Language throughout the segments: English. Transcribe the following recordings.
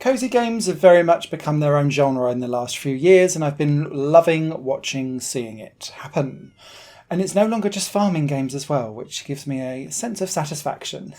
Cosy games have very much become their own genre in the last few years, and I've been loving seeing it happen. And it's no longer just farming games as well, which gives me a sense of satisfaction.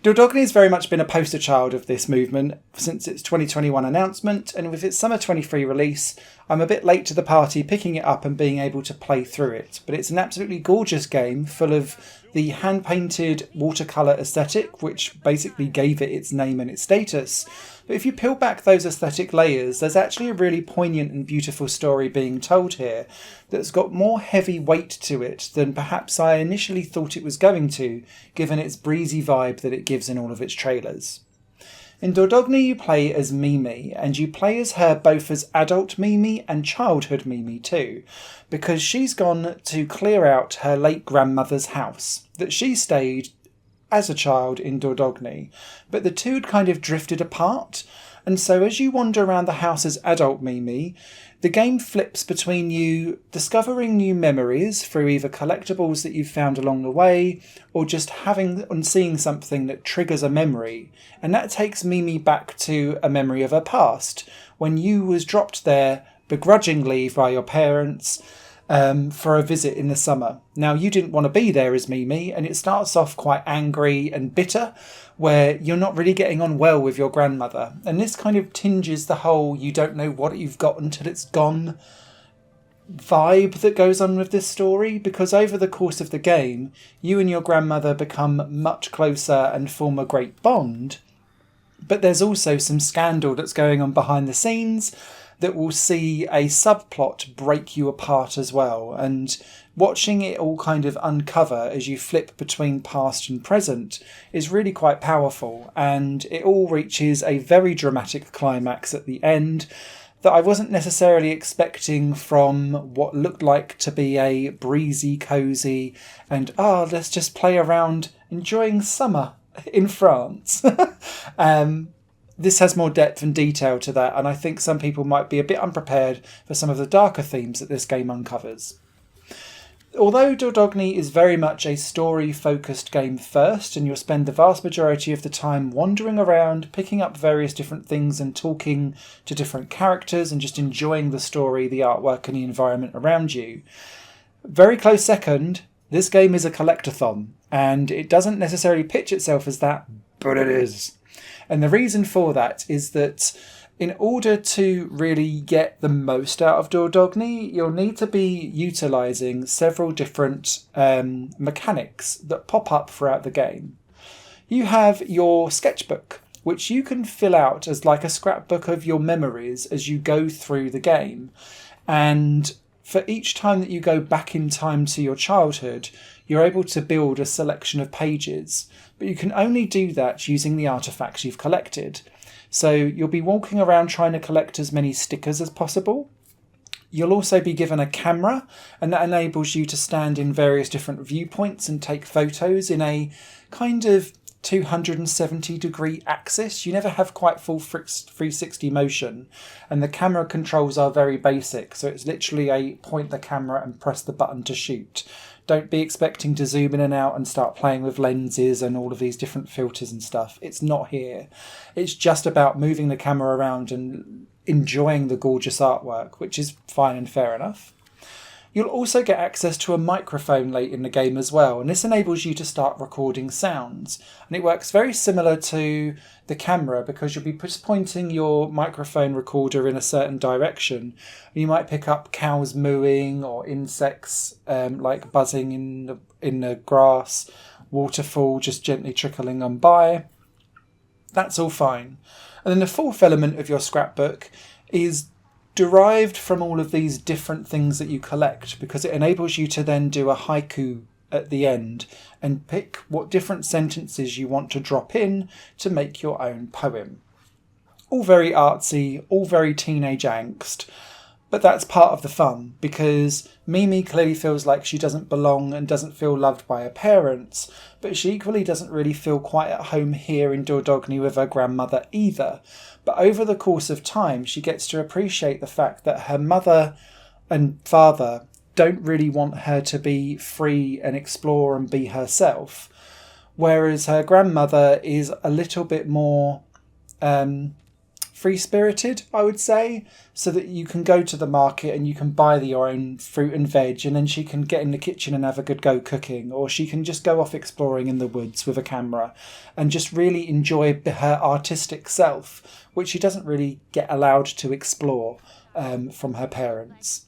Dordogne has very much been a poster child of this movement since its 2021 announcement, and with its summer 23 release, I'm a bit late to the party picking it up and being able to play through it. But it's an absolutely gorgeous game full of the hand-painted watercolour aesthetic, which basically gave it its name and its status. But if you peel back those aesthetic layers, there's actually a really poignant and beautiful story being told here that's got more heavy weight to it than perhaps I initially thought it was going to, given its breezy vibe that it gives in all of its trailers. In Dordogne you play as Mimi, and you play as her both as adult Mimi and childhood Mimi too, because she's gone to clear out her late grandmother's house that she stayed as a child in Dordogne, but the two had kind of drifted apart, and so as you wander around the house as adult Mimi, the game flips between you discovering new memories through either collectibles that you've found along the way, or just having and seeing something that triggers a memory, and that takes Mimi back to a memory of her past, when you was dropped there begrudgingly by your parents, for a visit in the summer. Now, you didn't want to be there as Mimi, and it starts off quite angry and bitter, where you're not really getting on well with your grandmother. And this kind of tinges the whole you don't know what you've got until it's gone vibe that goes on with this story, because over the course of the game, you and your grandmother become much closer and form a great bond. But there's also some scandal that's going on behind the scenes that will see a subplot break you apart as well. And watching it all kind of uncover as you flip between past and present is really quite powerful. And it all reaches a very dramatic climax at the end that I wasn't necessarily expecting from what looked like to be a breezy, cosy, and let's just play around enjoying summer in France. This has more depth and detail to that, and I think some people might be a bit unprepared for some of the darker themes that this game uncovers. Although Dordogne is very much a story-focused game first, and you'll spend the vast majority of the time wandering around, picking up various different things and talking to different characters and just enjoying the story, the artwork and the environment around you. Very close second, this game is a collectathon, and it doesn't necessarily pitch itself as that, but it is. And the reason for that is that in order to really get the most out of Dordogne, you'll need to be utilising several different mechanics that pop up throughout the game. You have your sketchbook, which you can fill out as like a scrapbook of your memories as you go through the game. And for each time that you go back in time to your childhood, you're able to build a selection of pages, but you can only do that using the artifacts you've collected. So you'll be walking around trying to collect as many stickers as possible. You'll also be given a camera, and that enables you to stand in various different viewpoints and take photos in a kind of 270-degree axis. You never have quite full 360 motion, and the camera controls are very basic, so it's literally a point the camera and press the button to shoot. Don't be expecting to zoom in and out and start playing with lenses and all of these different filters and stuff. It's not here. It's just about moving the camera around and enjoying the gorgeous artwork, which is fine and fair enough. You'll also get access to a microphone late in the game as well, and this enables you to start recording sounds. And it works very similar to the camera, because you'll be just pointing your microphone recorder in a certain direction. You might pick up cows mooing or insects like buzzing in the grass, waterfall just gently trickling on by. That's all fine. And then the fourth element of your scrapbook is derived from all of these different things that you collect, because it enables you to then do a haiku at the end and pick what different sentences you want to drop in to make your own poem. All very artsy, all very teenage angst, but that's part of the fun, because Mimi clearly feels like she doesn't belong and doesn't feel loved by her parents, but she equally doesn't really feel quite at home here in Dordogne with her grandmother either. But over the course of time, she gets to appreciate the fact that her mother and father don't really want her to be free and explore and be herself, whereas her grandmother is a little bit more free-spirited, I would say, so that you can go to the market and you can buy your own fruit and veg, and then she can get in the kitchen and have a good go cooking, or she can just go off exploring in the woods with a camera and just really enjoy her artistic self, which she doesn't really get allowed to explore from her parents.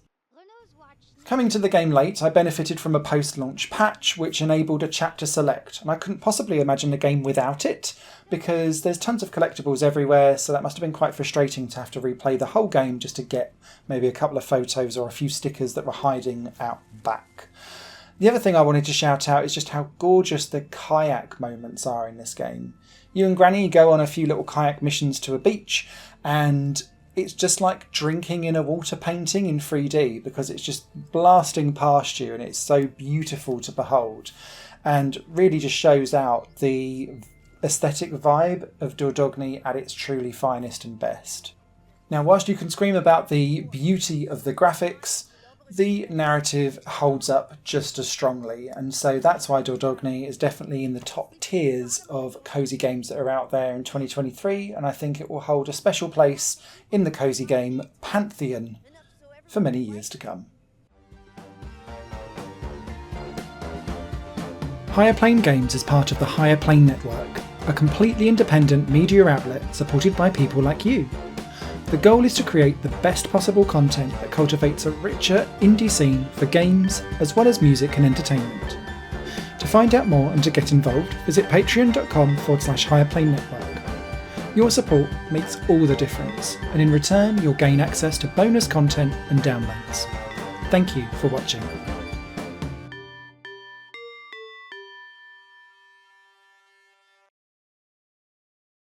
Coming to the game late, I benefited from a post-launch patch which enabled a chapter select, and I couldn't possibly imagine the game without it, because there's tons of collectibles everywhere, so that must have been quite frustrating to have to replay the whole game just to get maybe a couple of photos or a few stickers that were hiding out back. The other thing I wanted to shout out is just how gorgeous the kayak moments are in this game. You and Granny go on a few little kayak missions to a beach, and it's just like drinking in a water painting in 3D, because it's just blasting past you and it's so beautiful to behold, and really just shows out the aesthetic vibe of Dordogne at its truly finest and best. Now, whilst you can scream about the beauty of the graphics, the narrative holds up just as strongly, and so that's why Dordogne is definitely in the top tiers of cosy games that are out there in 2023, and I think it will hold a special place in the cosy game pantheon for many years to come. Higher Plane Games is part of the Higher Plane Network, a completely independent media outlet supported by people like you. The goal is to create the best possible content that cultivates a richer indie scene for games as well as music and entertainment. To find out more and to get involved, visit patreon.com/Higher Network. Your support makes all the difference, and in return you'll gain access to bonus content and downloads. Thank you for watching.